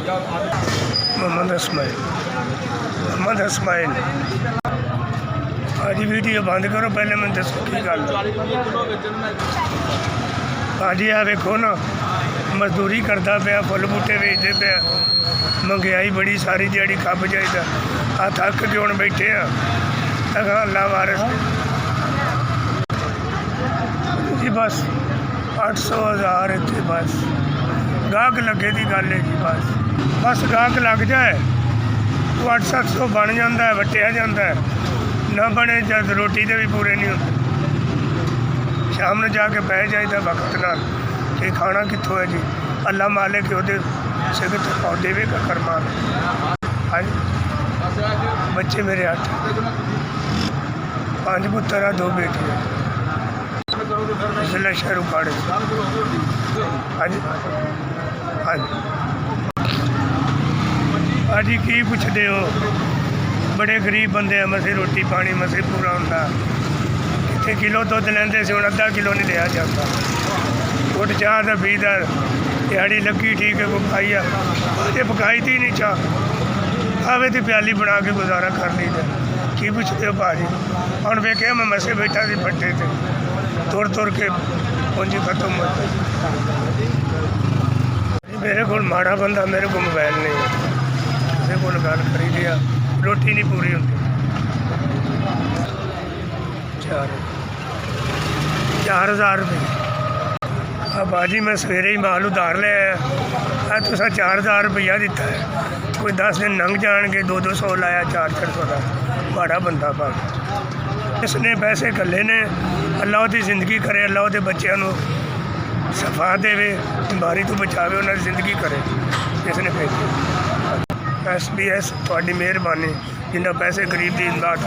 मोहम्मद इस्माइल भाजी वीडियो बंद करो पहले मैं दसो की गल भाजी आ वेखो ना मजदूरी करता पाया फुल बूटे बेचते पाया महंगाई बड़ी सारी दिहाड़ी खप जाइदा आ थक के हुण बैठे आ अगा अल्लाह वारिस जी बस 800,000 इतने बस गाहक लगे की गल है जी बस गाहक लग जाए तो 800-700 बन जाता है वटिया जाता है ना बने जब रोटी के भी पूरे नहीं होते शाम में जाके बह जाइए वक्त नाल कि खाना कितों है जी अल्लाह मालिक ਉਹਦੇ सिगत पौधे भी कर्मा हाँ बच्चे मेरे 8 5 पुत्र 2 बेटियाँ जिला शहर उखाड़े हाँ जी हाँ जी हाँ जी की पुछते हो बड़े गरीब बंदे मसे रोटी पानी मसे पूरा होंदा इतने किलो दुध लेंदे से हुण अद्धा किलो नहीं लिया जाता घुट चाह का 20 दा दिहाड़ी लगी ठीक है कोई खाई आ पकाई थी नहीं चाह आवे तो प्याली बना के गुजारा कर लीदा की पुछते हो भाजी हम वेख्या मैं मसे बैठा सी फट्टे से तुर के पूंजी खत्म हो मेरे को माड़ा बंदा मेरे को मोबाइल नहीं है मेरे को गल करी लिया रोटी नहीं पूरी होती 4,000 रुपये बाजी मैं सवेरे ही माल उधार ले आया तुसा 4,000 रुपया दिता है कोई 10 दिन लंघ जाएंगे 200 लाया 400 का माड़ा बंदा भाजी इसने पैसे कले ने अल्लाह की जिंदगी करे अल्लाह के बच्चों को सफा देवे बीमारी तो बचावे उन्होंने जिंदगी करे इसने भेजे SBS थोड़ी मेहरबानी जिन्ना पैसे गरीब की इमदाद